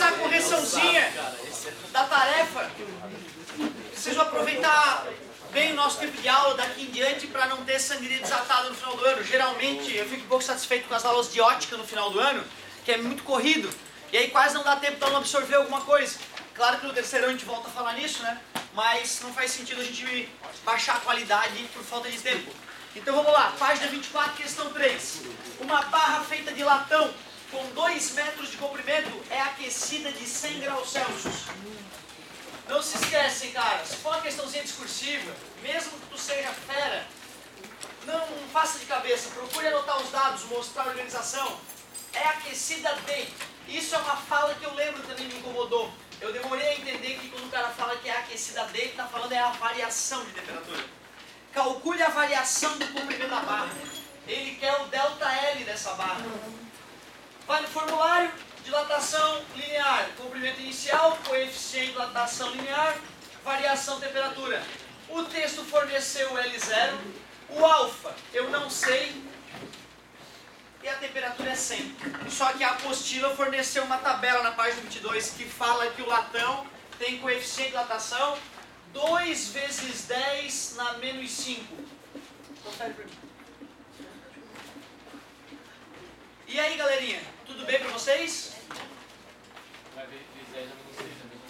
começar a correçãozinha da tarefa. Preciso aproveitar bem o nosso tempo de aula daqui em diante para não ter sangria desatada no final do ano. Geralmente eu fico um pouco satisfeito com as aulas de ótica no final do ano, que é muito corrido. E aí quase não dá tempo para não absorver alguma coisa. Claro que no terceiro ano a gente volta a falar nisso, né? Mas não faz sentido a gente baixar a qualidade por falta de tempo. Então vamos lá, página 24, questão 3. Uma barra feita de latão com 2 metros de comprimento é aquecida de 100 graus Celsius. Não se esquecem, cara, se for uma questãozinha discursiva, mesmo que tu seja fera, não faça de cabeça, procure anotar os dados, mostrar a organização. É aquecida de. Isso é uma fala que eu lembro também me incomodou. Eu demorei a entender que quando o cara fala que é aquecida de, ele está falando é a variação de temperatura. Calcule a variação do comprimento da barra. Ele quer o ΔL dessa barra. Vai no formulário, dilatação linear, comprimento inicial, coeficiente de dilatação linear, variação temperatura. O texto forneceu o L0, o alfa eu não sei, e a temperatura é 100. Só que a apostila forneceu uma tabela na página 22 que fala que o latão tem coeficiente de dilatação 2 vezes 10 na menos 5. Confere pra mim. E aí, galerinha? Tudo bem pra vocês? Vai ver vezes 10 na menos 6 também.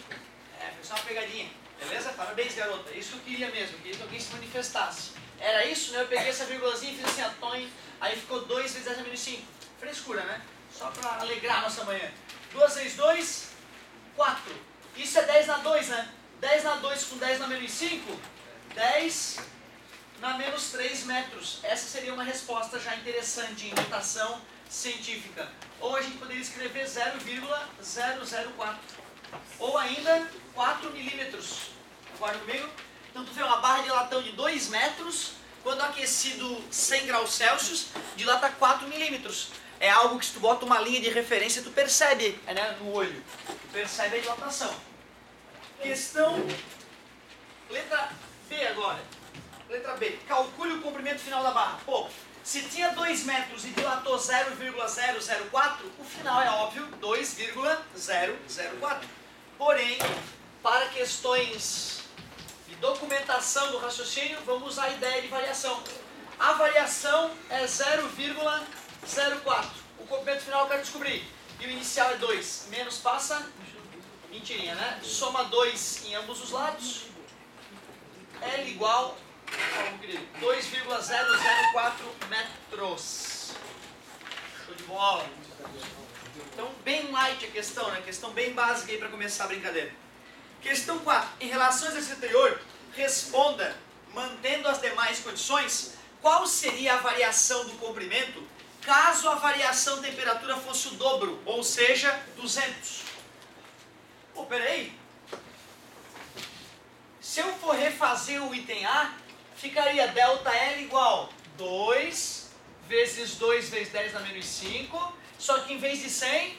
Foi só uma pegadinha. Beleza? Parabéns, garota. Isso que eu queria mesmo. Queria que alguém se manifestasse. Era isso, né? Eu peguei essa vírgulazinha e fiz assim, a Tony. Aí ficou 2 vezes 10 na menos 5. Frescura, né? Só pra alegrar a nossa manhã. 2 vezes 2, 4. Isso é 10 na 2, né? 10 na 2 com 10 na menos 5, 10 na menos 3 metros. Essa seria uma resposta já interessante em notação científica. Ou a gente poderia escrever 0,004. Ou ainda 4 milímetros. Concorda comigo? Então tu vê uma barra de latão de 2 metros, quando aquecido 100 graus Celsius, dilata 4 milímetros. É algo que se tu bota uma linha de referência, tu percebe, né, no olho. Tu percebe a dilatação. Questão, letra B agora. Letra B. Calcule o comprimento final da barra. Pô, se tinha 2 metros e dilatou 0,004, o final é óbvio, 2,004. Porém, para questões de documentação do raciocínio, vamos usar a ideia de variação. A variação é 0,04. O comprimento final eu quero descobrir. E o inicial é 2. Menos passa... Mentirinha, né? Soma 2 em ambos os lados. L igual a 2,004 metros. Show de bola. Então, bem light a questão, né? Questão bem básica aí para começar a brincadeira. Questão 4. Em relação ao exercício anterior, responda, mantendo as demais condições, qual seria a variação do comprimento caso a variação de temperatura fosse o dobro, ou seja, 200. Pô, peraí. Se eu for refazer o item A, ficaria ΔL igual 2 vezes 2 vezes 10 na menos 5, só que em vez de 100,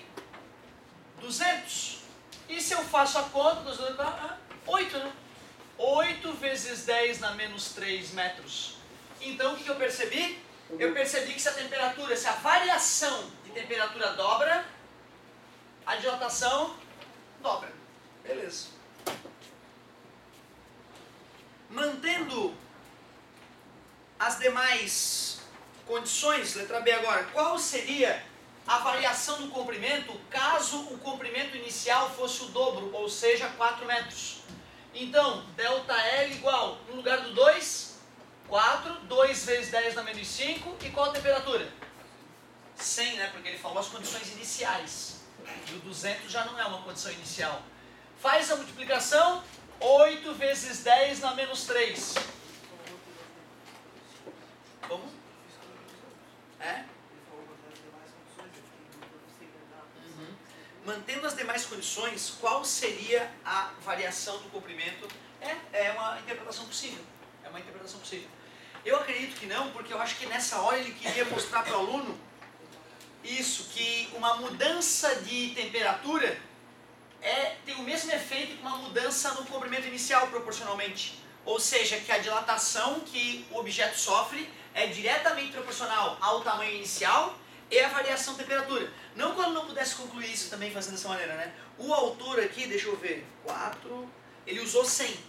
200. E se eu faço a conta, 8, né? 8 vezes 10 na menos 3 metros. Então o que eu percebi? Eu percebi que se a variação de temperatura dobra, a dilatação dobra. Beleza. Mantendo as demais condições, letra B agora, qual seria a variação do comprimento caso o comprimento inicial fosse o dobro, ou seja, 4 metros? Então, ΔL igual, no lugar do 2, 4, 2 vezes 10 na menos 5, e qual a temperatura? 100, né? Porque ele falou as condições iniciais. E o 200 já não é uma condição inicial. Faz a multiplicação, 8 vezes 10 na menos 3. Como? É? Mantendo as demais condições, qual seria a variação do comprimento? É uma interpretação possível. É uma interpretação possível. Eu acredito que não, porque eu acho que nessa hora ele queria mostrar para o aluno isso, que uma mudança de temperatura tem o mesmo efeito que uma mudança no comprimento inicial proporcionalmente. Ou seja, que a dilatação que o objeto sofre é diretamente proporcional ao tamanho inicial e a variação de temperatura. Não quando não pudesse concluir isso também fazendo dessa maneira, né? O autor aqui, deixa eu ver, 4, ele usou 100,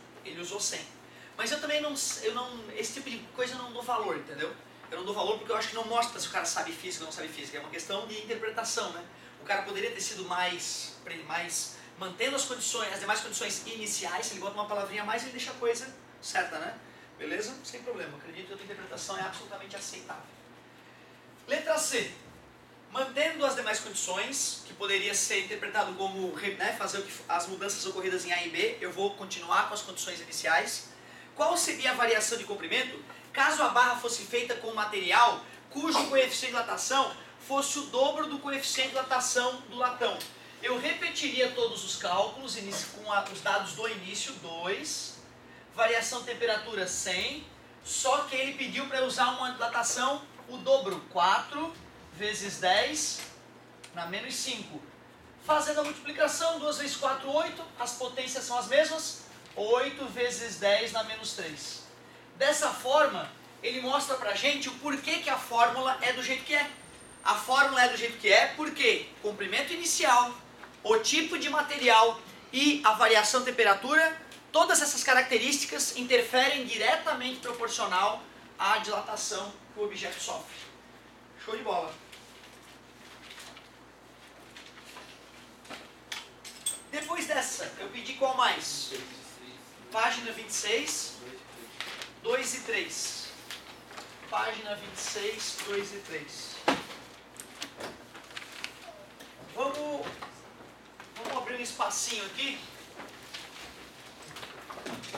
Mas eu também não, esse tipo de coisa eu não dou valor, entendeu? Eu não dou valor porque eu acho que não mostra se o cara sabe física ou não sabe física, é uma questão de interpretação, né? O cara poderia ter sido mais mantendo as demais condições iniciais, se ele bota uma palavrinha a mais, ele deixa a coisa certa, né? Beleza? Sem problema, acredito que a tua interpretação é absolutamente aceitável. Letra C. Mantendo as demais condições, que poderia ser interpretado como, né, fazer as mudanças ocorridas em A e B, eu vou continuar com as condições iniciais. Qual seria a variação de comprimento caso a barra fosse feita com material cujo coeficiente de dilatação fosse o dobro do coeficiente de dilatação do latão? Eu repetiria todos os cálculos com os dados do início, 2, variação de temperatura 100, só que ele pediu para usar uma dilatação o dobro, 4 vezes 10 na menos 5. Fazendo a multiplicação, 2 vezes 4, 8, as potências são as mesmas, 8 vezes 10 na menos 3. Dessa forma, ele mostra pra gente o porquê que a fórmula é do jeito que é. A fórmula é do jeito que é porque comprimento inicial, o tipo de material e a variação de temperatura, todas essas características interferem diretamente proporcional à dilatação que o objeto sofre. Show de bola. Depois dessa, eu pedi qual mais? Página 26, 2 e 3. Página 26, 2 e 3. Vamos abrir um espacinho aqui.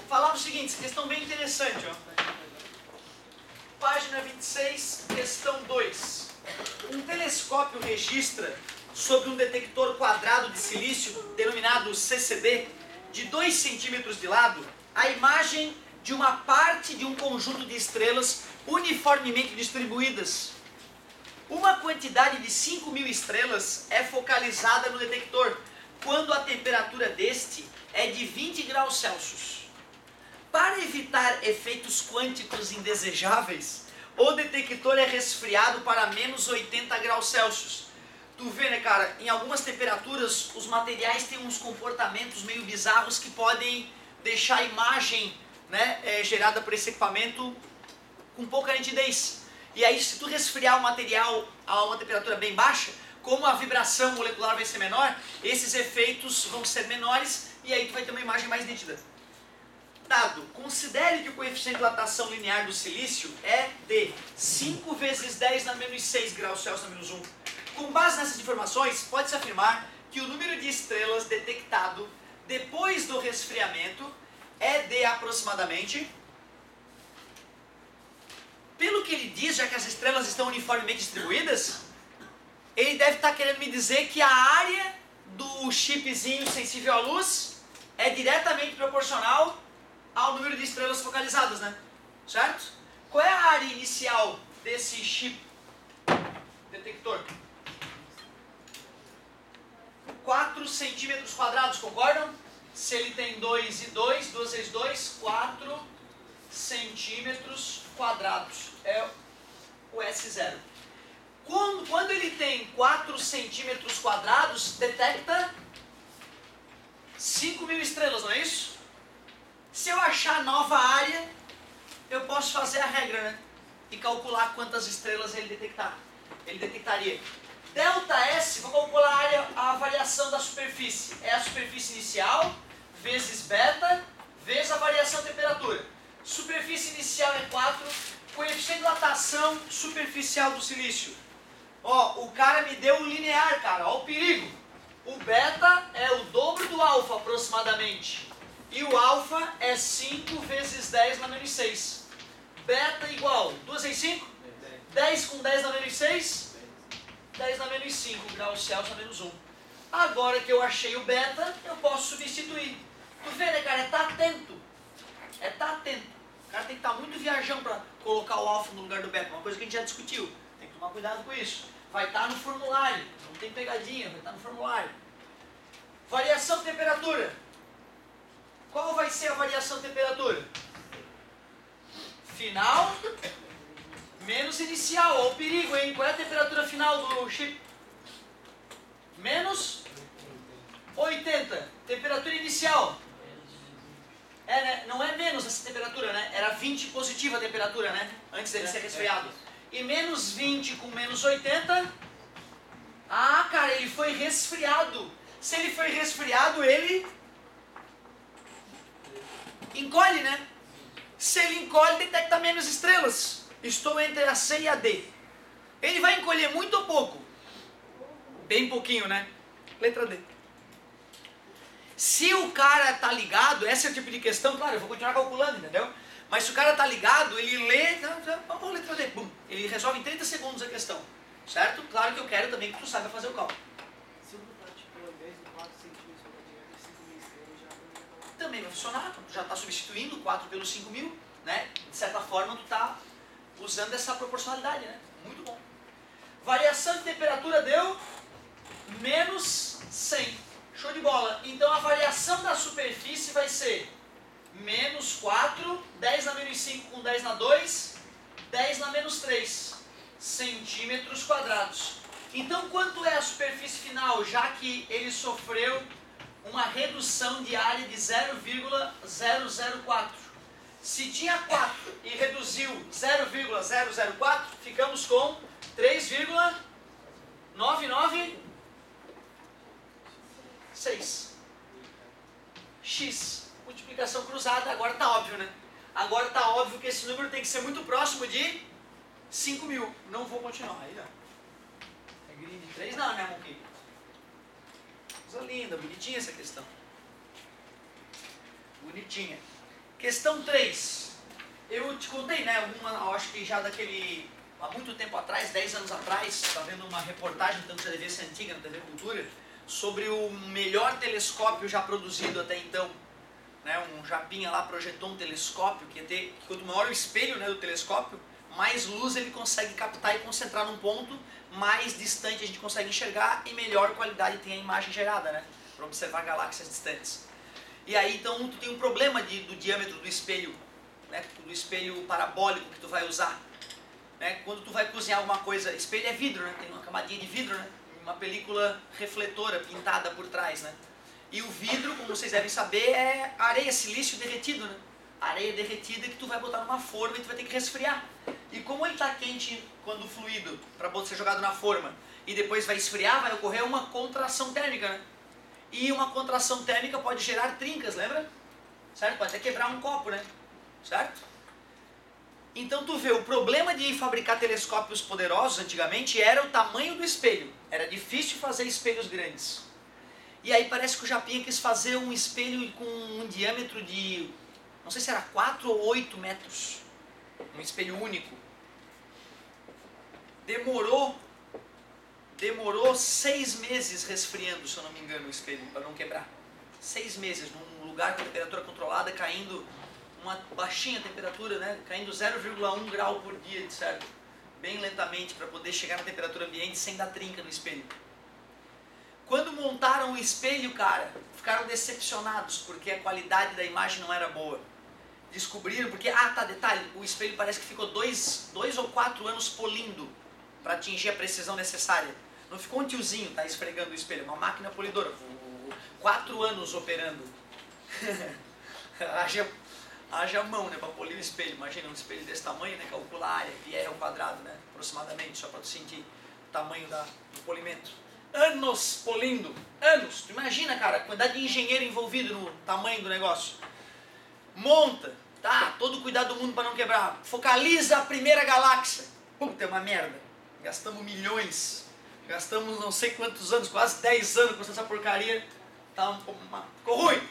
Falar o seguinte, questão bem interessante, ó. Página 26, questão 2. Um telescópio registra sobre um detector quadrado de silício, denominado CCD, de 2 centímetros de lado, a imagem de uma parte de um conjunto de estrelas uniformemente distribuídas. Uma quantidade de 5.000 estrelas é focalizada no detector, quando a temperatura deste é de 20 graus Celsius. Para evitar efeitos quânticos indesejáveis, o detector é resfriado para menos 80 graus Celsius. Tu vê, né, cara, em algumas temperaturas os materiais têm uns comportamentos meio bizarros que podem deixar a imagem, né, gerada por esse equipamento com pouca nitidez. E aí, se tu resfriar o material a uma temperatura bem baixa, como a vibração molecular vai ser menor, esses efeitos vão ser menores e aí tu vai ter uma imagem mais nítida. Dado, considere que o coeficiente de dilatação linear do silício é de 5 vezes 10 na menos 6 graus Celsius na menos 1. Com base nessas informações, pode-se afirmar que o número de estrelas detectado depois do resfriamento é de aproximadamente... Pelo que ele diz, já que as estrelas estão uniformemente distribuídas, ele deve estar querendo me dizer que a área do chipzinho sensível à luz é diretamente proporcional ao número de estrelas focalizadas, né? Certo? Qual é a área inicial desse chip detector? 4 centímetros quadrados, concordam? Se ele tem 2 e 2, 2 vezes 2, 4 centímetros quadrados. É o S0. Quando ele tem 4 centímetros quadrados, detecta 5.000 estrelas, não é isso? Se eu achar nova área, eu posso fazer a regra, né? E calcular quantas estrelas ele detectaria. Delta S, vou calcular a variação da superfície. É a superfície inicial, vezes beta, vezes a variação de temperatura. Superfície inicial é 4, coeficiente de dilatação superficial do silício. Ó, o cara me deu um linear, cara, ó o perigo. O beta é o dobro do alfa aproximadamente. E o alfa é 5 vezes 10 na menos 6. Beta igual, 2 vezes 5? 10 com 10 na menos 6? 10 na menos 5 graus Celsius na menos 1. Agora que eu achei o beta, eu posso substituir. Tu vê, né, cara? É tá atento. O cara tem que estar muito viajão para colocar o alfa no lugar do beta. Uma coisa que a gente já discutiu. Tem que tomar cuidado com isso. Vai estar no formulário. Não tem pegadinha, vai estar no formulário. Variação de temperatura. Qual vai ser a variação de temperatura? Final Menos inicial, ó o perigo, hein? Qual é a temperatura final do chip? Menos 80. Temperatura inicial. Né? Não é menos essa temperatura, né? Era 20 positiva a temperatura, né? Antes dele ser resfriado. E menos 20 com menos 80. Ah, cara, ele foi resfriado. Se ele foi resfriado, ele encolhe, né? Se ele encolhe, detecta menos estrelas. Estou entre a C e a D. Ele vai encolher muito ou pouco? Bem pouquinho, né? Letra D. Se o cara tá ligado, esse é o tipo de questão, claro, eu vou continuar calculando, entendeu? Mas se o cara tá ligado, ele lê, vamos letra D, bum, ele resolve em 30 segundos a questão, certo? Claro que eu quero também que tu saiba fazer o cálculo. Se eu botar, tipo, ao invés do 4 centímetros para direita e 5 mil estrelas, já Também vai funcionar, tu já está substituindo 4 pelos 5 mil, né? De certa forma tu tá usando essa proporcionalidade, né? Muito bom. Variação de temperatura deu menos 100. Show de bola. Então a variação da superfície vai ser menos 4, 10 na menos 5 com 10 na 2, 10 na menos 3 centímetros quadrados. Então quanto é a superfície final, já que ele sofreu uma redução de área de 0,004? Se tinha 4 e reduziu 0,004, ficamos com 3,996. X. Multiplicação cruzada, agora está óbvio, né? Agora está óbvio que esse número tem que ser muito próximo de 5 mil. Não vou continuar. Aí, ó. Regrinha de 3 não, né, Monkey? Coisa linda, bonitinha essa questão. Bonitinha. Questão 3. Eu te contei, né? Eu acho que já daquele... Há muito tempo atrás, 10 anos atrás, estava vendo uma reportagem, tanto já devia ser antiga na TV Cultura, sobre o melhor telescópio já produzido até então. Né? Um japinha lá projetou um telescópio que quanto maior o espelho, né, do telescópio, mais luz ele consegue captar e concentrar num ponto, mais distante a gente consegue enxergar e melhor qualidade tem a imagem gerada, né, para observar galáxias distantes. E aí então tu tem um problema do diâmetro do espelho, né, do espelho parabólico que tu vai usar. Né? Quando tu vai cozinhar alguma coisa, espelho é vidro, né? Tem uma camadinha de vidro, né? Uma película refletora pintada por trás, né? E o vidro, como vocês devem saber, é areia, silício derretido, né? Areia derretida que tu vai botar numa forma e tu vai ter que resfriar. E como ele está quente quando o fluido, para ser jogado na forma, e depois vai esfriar, vai ocorrer uma contração térmica, né? E uma contração térmica pode gerar trincas, lembra? Certo? Pode até quebrar um copo, né? Certo? Então tu vê, o problema de fabricar telescópios poderosos antigamente era o tamanho do espelho. Era difícil fazer espelhos grandes. E aí parece que o Japinha quis fazer um espelho com um diâmetro de, não sei se era 4 ou 8 metros. Um espelho único. Demorou 6 meses resfriando, se eu não me engano, o espelho, para não quebrar. 6 meses, num lugar com a temperatura controlada, caindo uma baixinha temperatura, né? Caindo 0,1 grau por dia, certo? Bem lentamente, para poder chegar na temperatura ambiente sem dar trinca no espelho. Quando montaram o espelho, cara, ficaram decepcionados, porque a qualidade da imagem não era boa. Descobriram, porque, detalhe, o espelho parece que ficou 2 ou 4 anos polindo, para atingir a precisão necessária. Não ficou um tiozinho, tá, esfregando o espelho, uma máquina polidora, 4 anos operando. Haja mão, né, para polir o espelho. Imagina um espelho desse tamanho, né, calcula a área, pi ao quadrado, né, aproximadamente, só para tu sentir o tamanho do polimento. Anos polindo, anos. Tu imagina, cara, a quantidade de engenheiro envolvido no tamanho do negócio. Monta, tá, todo cuidado do mundo para não quebrar. Focaliza a primeira galáxia. Puta, é uma merda. Gastamos milhões, gastamos não sei quantos anos, quase 10 anos com essa porcaria. Ficou ruim.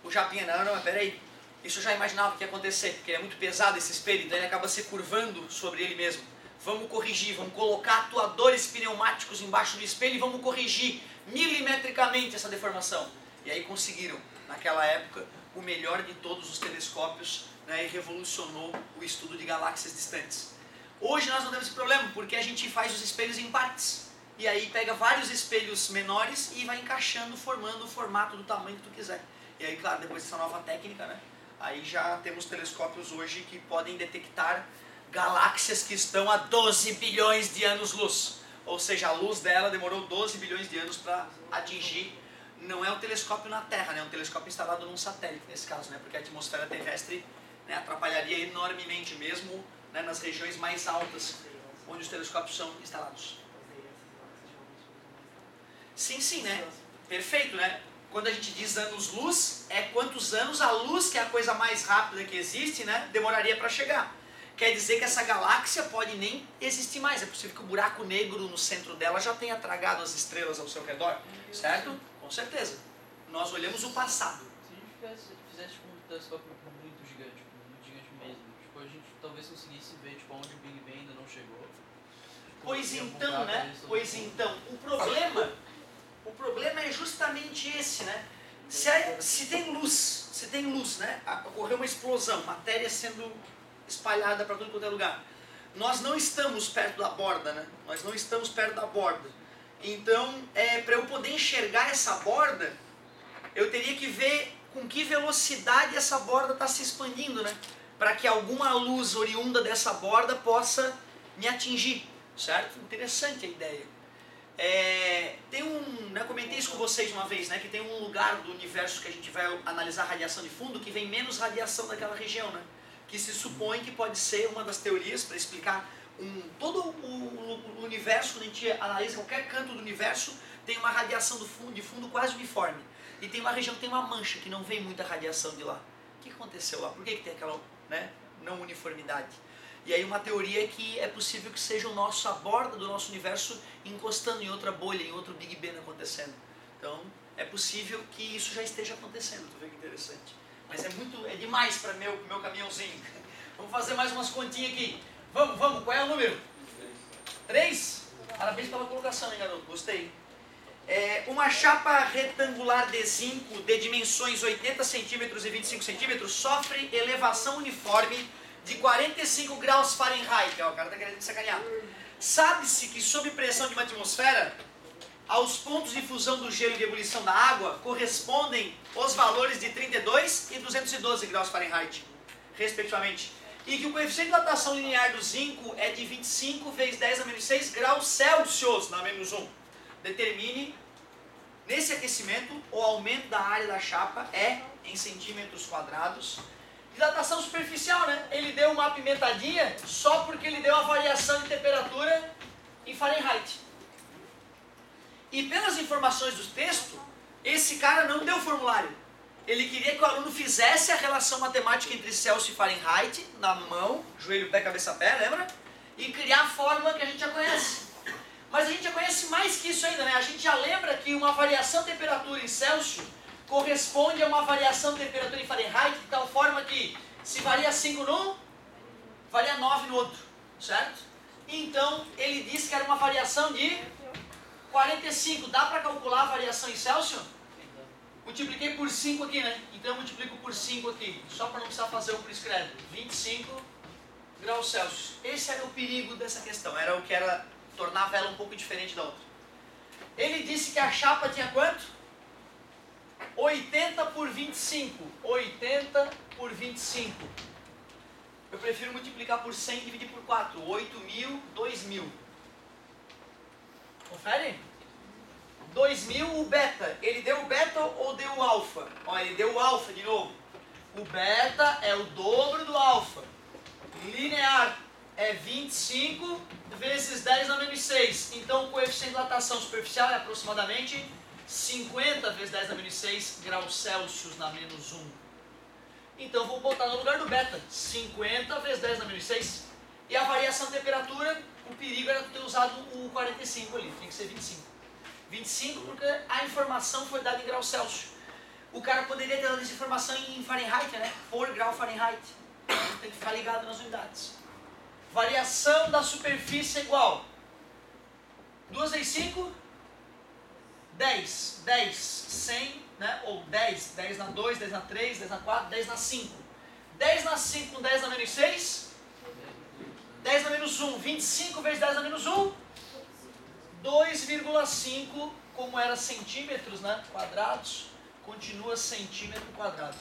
O Japinha, não, mas peraí. Isso eu já imaginava que ia acontecer, porque é muito pesado esse espelho, então ele acaba se curvando sobre ele mesmo. Vamos corrigir, vamos colocar atuadores pneumáticos embaixo do espelho e vamos corrigir milimetricamente essa deformação. E aí conseguiram, naquela época, o melhor de todos os telescópios, né, e revolucionou o estudo de galáxias distantes. Hoje nós não temos esse problema, porque a gente faz os espelhos em partes. E aí pega vários espelhos menores e vai encaixando, formando o formato do tamanho que tu quiser. E aí, claro, depois dessa nova técnica, né? Aí já temos telescópios hoje que podem detectar galáxias que estão a 12 bilhões de anos-luz. Ou seja, a luz dela demorou 12 bilhões de anos para atingir. Não é um telescópio na Terra, né? É um telescópio instalado num satélite nesse caso, né? Porque a atmosfera terrestre, né, atrapalharia enormemente mesmo, né, nas regiões mais altas onde os telescópios são instalados. Sim, sim, né? Perfeito, né? Quando a gente diz anos-luz, é quantos anos a luz, que é a coisa mais rápida que existe, né, demoraria para chegar. Quer dizer que essa galáxia pode nem existir mais. É possível que o buraco negro no centro dela já tenha tragado as estrelas ao seu redor, certo? Com certeza. Nós olhamos o passado. Se a gente fizesse tipo, um telescópio muito gigante mesmo, tipo, a gente talvez conseguisse ver tipo, onde o Big Bang ainda não chegou. Tipo, Pois então, né? Pois então, o problema é justamente esse, né? Se tem luz, né? Ocorreu uma explosão, matéria sendo espalhada para tudo quanto é lugar. Nós não estamos perto da borda, né? Nós não estamos perto da borda. Então, para eu poder enxergar essa borda, eu teria que ver com que velocidade essa borda está se expandindo, né? Para que alguma luz oriunda dessa borda possa me atingir, certo? Interessante a ideia. Eu comentei isso com vocês uma vez, né? Que tem um lugar do universo que a gente vai analisar a radiação de fundo que vem menos radiação daquela região, né? Que se supõe que pode ser uma das teorias para explicar todo o universo. Quando a gente analisa qualquer canto do universo, tem uma radiação de fundo quase uniforme. E tem uma região que tem uma mancha, que não vem muita radiação de lá. O que aconteceu lá? Por que tem aquela, né, não uniformidade? E aí uma teoria é que é possível que seja a borda do nosso universo encostando em outra bolha, em outro Big Bang acontecendo. Então, é possível que isso já esteja acontecendo. Tu vê que interessante. Mas é demais para meu caminhãozinho. Vamos fazer mais umas continhas aqui. Vamos, qual é o número? 3? Parabéns pela colocação, hein, garoto? Gostei. Uma chapa retangular de zinco de dimensões 80 centímetros e 25 centímetros sofre elevação uniforme de 45 graus Fahrenheit. O cara está querendo me sacanear. Sabe-se que sob pressão de uma atmosfera, aos pontos de fusão do gelo e de ebulição da água correspondem os valores de 32 e 212 graus Fahrenheit, respectivamente. E que o coeficiente de dilatação linear do zinco é de 25 vezes 10 a menos 6 graus Celsius na menos 1. Determine, nesse aquecimento, o aumento da área da chapa em centímetros quadrados. Dilatação superficial, né? Ele deu uma apimentadinha só porque ele deu a variação de temperatura em Fahrenheit. E pelas informações do texto, esse cara não deu formulário. Ele queria que o aluno fizesse a relação matemática entre Celsius e Fahrenheit, na mão, joelho, pé, cabeça, pé, lembra? E criar a fórmula que a gente já conhece. Mas a gente já conhece mais que isso ainda, né? A gente já lembra que uma variação de temperatura em Celsius corresponde a uma variação de temperatura em Fahrenheit, de tal forma que se varia 5 num, varia 9 no outro, certo? Então, ele disse que era uma variação de 45. Dá para calcular a variação em Celsius? Multipliquei por 5 aqui, né? Então eu multiplico por 5 aqui, só para não precisar fazer um por escreve. 25 graus Celsius. Esse era o perigo dessa questão, era o que era tornar a vela um pouco diferente da outra. Ele disse que a chapa tinha quanto? 80 por 25. 80 por 25. Eu prefiro multiplicar por 100 e dividir por 4. 8.000, 2.000. Confere? 2.000 o beta. Ele deu o beta ou deu o alfa? Ó, ele deu o alfa de novo. O beta é o dobro do alfa. Linear é 25 vezes 10 a menos 6. Então o coeficiente de dilatação superficial é aproximadamente 50 vezes 10 a menos 6 graus Celsius na menos 1. Então vou botar no lugar do beta. 50 vezes 10 a menos 6. E a variação de temperatura, o perigo era ter usado o 45 ali. Tem que ser 25. 25 porque a informação foi dada em graus Celsius. O cara poderia ter dado essa informação em Fahrenheit, né? Por grau Fahrenheit. Tem que ficar ligado nas unidades. Variação da superfície é igual. 2 vezes 5, 10. 10, 100, né? Ou 10. 10 na 2, 10 na 3, 10 na 4, 10 na 5. 10 na 5 com 10 na menos 6. 10 na menos 1. 25 vezes 10 na menos 1. 2,5, como era centímetros, né? Quadrados, continua centímetro quadrado.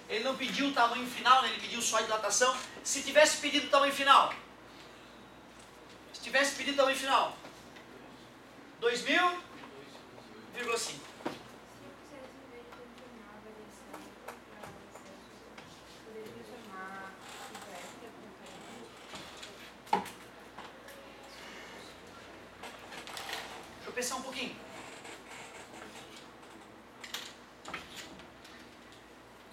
Ele não pediu o tamanho final, né? Ele pediu só a dilatação. Se tivesse pedido o tamanho final, tivesse pedido tamanho final? 2000,5. Deixa eu pensar um pouquinho.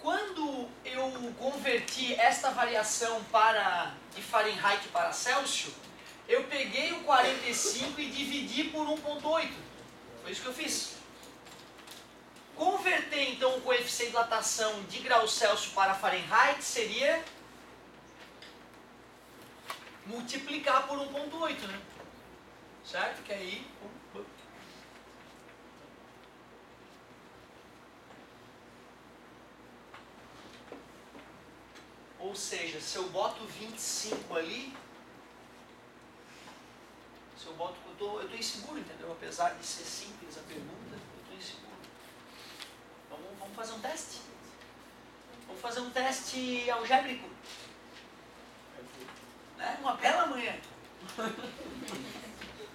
Quando eu converti esta variação de Fahrenheit para Celsius, eu peguei o 45 e dividi por 1,8. Foi isso que eu fiz. Converter então o coeficiente de dilatação de graus Celsius para Fahrenheit seria multiplicar por 1,8, né? Certo? Que aí... Ou seja, se eu boto 25 ali, se eu boto... Eu estou inseguro, entendeu? Apesar de ser simples a pergunta, eu estou inseguro. Vamos fazer um teste? Vamos fazer um teste algébrico. Né? Uma bela manhã.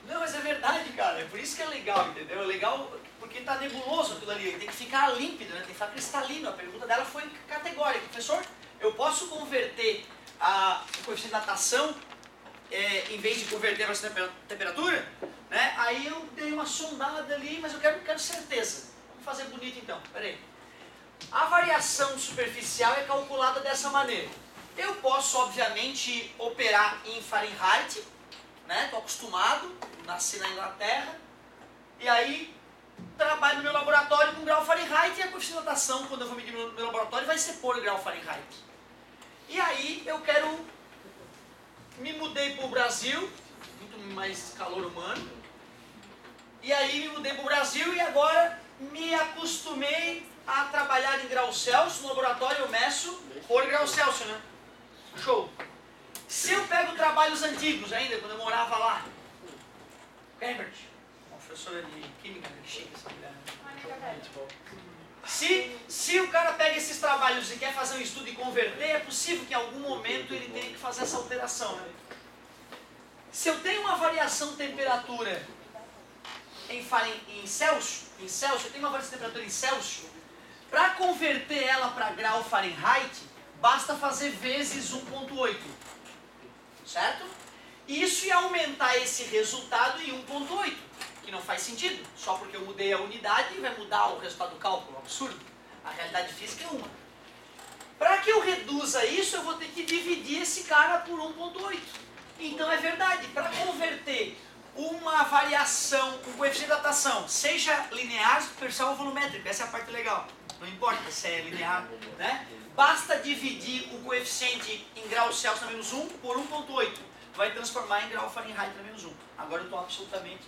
Não, mas é verdade, cara. É por isso que é legal, entendeu? É legal porque está nebuloso aquilo ali. Tem que ficar límpido, né? Tem que ficar cristalino. A pergunta dela foi categórica. Professor, eu posso converter o coeficiente de dilatação em vez de converter a nossa temperatura? Né? Aí eu dei uma sondada ali, mas eu quero certeza. Vamos fazer bonito então. Pera aí. A variação superficial é calculada dessa maneira. Eu posso, obviamente, operar em Fahrenheit, né? Estou acostumado, nasci na Inglaterra, e aí trabalho no meu laboratório com grau Fahrenheit, e a coeficiente de dilatação, quando eu vou medir no meu laboratório, vai ser por grau Fahrenheit. E aí eu me mudei para o Brasil, muito mais calor humano, e aí me mudei para o Brasil e agora me acostumei a trabalhar em grau Celsius. No laboratório eu meço por grau Celsius, né? Show! Se eu pego trabalhos antigos ainda, quando eu morava lá, Cambridge, uma professora de química, que chique essa mulher. Se o cara pega esses trabalhos e quer fazer um estudo e converter, é possível que em algum momento ele tenha que fazer essa alteração, né? Se eu tenho uma variação de temperatura em Celsius, eu tenho uma variação de temperatura em Celsius, para converter ela para grau Fahrenheit, basta fazer vezes 1,8. Certo? Isso ia aumentar esse resultado em 1,8, que não faz sentido. Só porque eu mudei a unidade vai mudar o resultado do cálculo. Absurdo. A realidade física é uma. Para que eu reduza isso, eu vou ter que dividir esse cara por 1,8. Então é verdade, para converter uma variação, um coeficiente de dilatação, seja linear, superficial ou volumétrico, essa é a parte legal. Não importa se é linear, né? Basta dividir o coeficiente em grau Celsius na menos 1 por 1,8. Vai transformar em grau Fahrenheit na menos 1. Agora eu estou absolutamente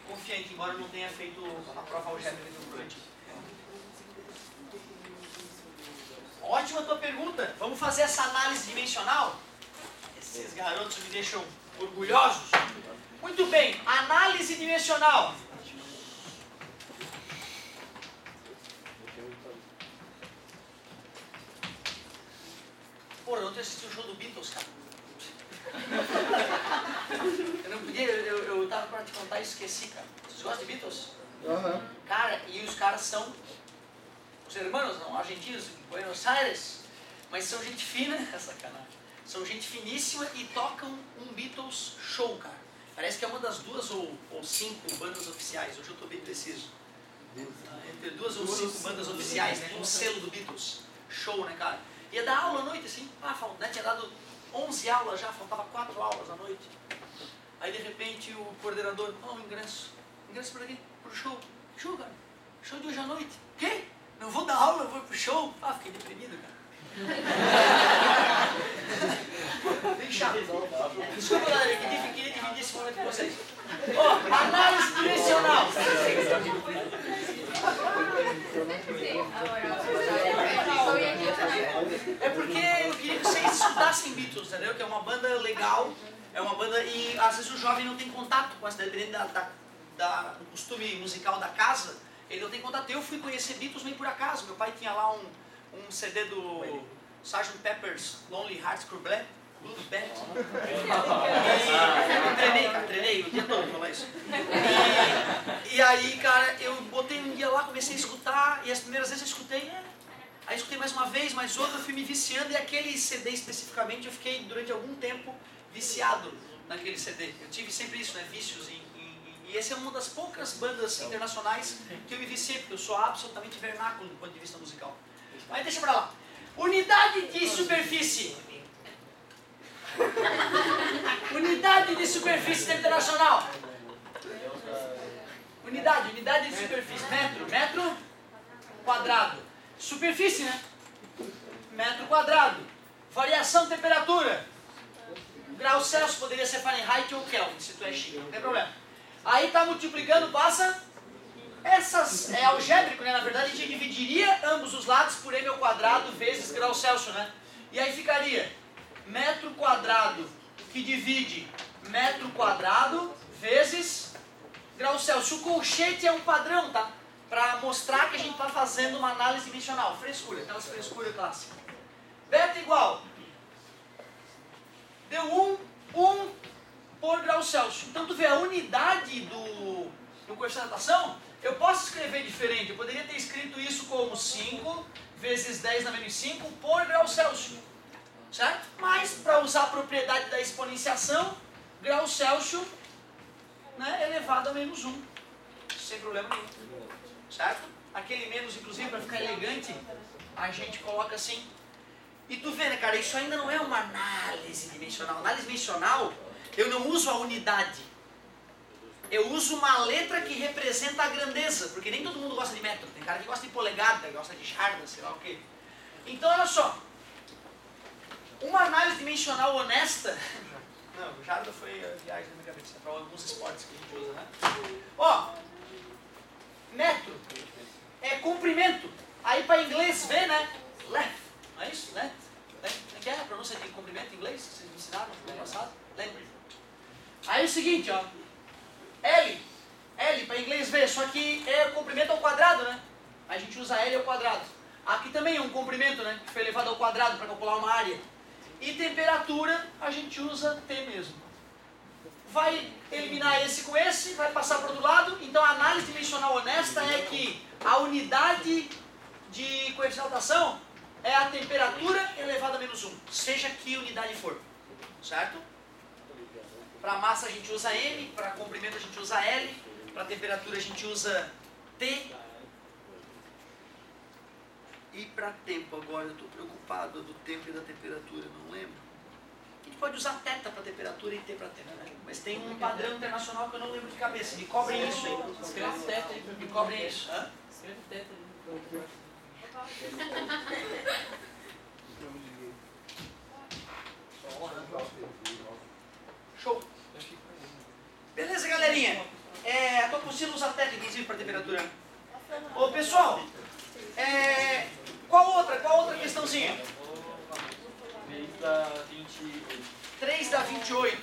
confiante, embora eu não tenha feito a prova algébrica durante. Ótima a tua pergunta. Vamos fazer essa análise dimensional? Esses garotos me deixam orgulhosos. Muito bem, análise dimensional. Pô, eu ontem assisti o show do Beatles, cara. Eu não podia, eu tava pra te contar e esqueci, cara. Vocês gostam de Beatles? Uhum. Cara, e os caras são os irmãos, não, argentinos, de Buenos Aires, mas são gente fina, sacanagem. São gente finíssima e tocam um Beatles show, cara. Parece que é uma das 2 ou 5 bandas oficiais, hoje eu estou bem preciso. Entre 2 ou 5 bandas oficiais, né, com o selo do Beatles. Show, né, cara? Ia dar aula à noite, assim, né, tinha dado 11 aulas já, faltava 4 aulas à noite. Aí, de repente, o coordenador, ingresso para quê? Pro show. Show, cara. Show de hoje à noite. Quê? Não vou dar aula, eu vou pro show. Fiquei deprimido, cara. Bem chato. Desculpa, galera, eu queria dividir esse momento com vocês. Análise dimensional. É porque eu queria que vocês estudassem Beatles, entendeu? Que é uma banda legal, é uma banda e às vezes o jovem não tem contato com essa, dependendo do costume musical da casa, ele não tem contato. Eu fui conhecer Beatles meio por acaso, meu pai tinha lá um CD do Sgt. Pepper's Lonely Hearts Club Band. E eu treinei, cara. Deus. E aí, cara, eu botei um dia lá, comecei a escutar, e as primeiras vezes eu escutei, aí escutei mais uma vez, mais outra, eu fui me viciando, e aquele CD especificamente, eu fiquei durante algum tempo viciado naquele CD. Eu tive sempre isso, né, vícios, e essa é uma das poucas bandas internacionais que eu me viciei, porque eu sou absolutamente vernáculo do ponto de vista musical. Mas deixa pra lá. Unidade de superfície. Unidade de superfície internacional. Unidade de superfície. Metro quadrado. Superfície, né? Metro quadrado. Variação de temperatura. Grau Celsius poderia ser Fahrenheit ou Kelvin, se tu é chique, não tem problema. Aí tá multiplicando, passa. Essas é algébrico, né? Na verdade a gente dividiria ambos os lados por m ao quadrado vezes grau Celsius, né? E aí ficaria metro quadrado que divide metro quadrado vezes grau Celsius. O colchete é um padrão, tá? Para mostrar que a gente está fazendo uma análise dimensional. Frescura, aquelas frescuras clássicas. Beta igual. Deu 1 por grau Celsius. Então tu vê a unidade do coeficiente de datação, eu posso escrever diferente. Eu poderia ter escrito isso como 5 vezes 10 na menos 5 por grau Celsius. Certo? Mas para usar a propriedade da exponenciação, grau Celsius, né, elevado a menos 1. Sem problema nenhum. Certo? Aquele menos, inclusive, para ficar elegante, a gente coloca assim. E tu vê, né, cara, isso ainda não é uma análise dimensional. Análise dimensional, eu não uso a unidade. Eu uso uma letra que representa a grandeza, porque nem todo mundo gosta de metro. Tem cara que gosta de polegada, gosta de jarda, sei lá o quê. Então, olha só. Uma análise dimensional honesta... Não, jarda foi a viagem na minha cabeça, para alguns esportes que a gente usa, né? Ó, metro é comprimento. Aí para inglês vê, né? Length, não é isso? Length. Como é a pronúncia de comprimento em inglês que vocês me ensinaram no ano passado? Length. Aí é o seguinte, ó. L para inglês V, só que é comprimento ao quadrado, né? A gente usa L ao quadrado. Aqui também é um comprimento, né? Que foi elevado ao quadrado para calcular uma área. E temperatura, a gente usa T mesmo. Vai eliminar esse com esse, vai passar para o outro lado. Então a análise dimensional honesta é que a unidade de coeficiente de datação é a temperatura elevada a menos 1. Seja que unidade for. Certo? Para massa a gente usa M, para comprimento a gente usa L, para temperatura a gente usa T. E para tempo agora, eu estou preocupado do tempo e da temperatura, não lembro. A gente pode usar θ para temperatura e T para tempo, né? Mas tem um padrão internacional que eu não lembro de cabeça. Me cobrem isso aí. Escreve θ aí pra mim. Me cobrem isso. Hã? Escreve θ aí. Show. Beleza, galerinha? A tua apostila usa θ, inclusive, para temperatura. Ô, pessoal, qual outra questãozinha? 3 da 28. 3 da 28.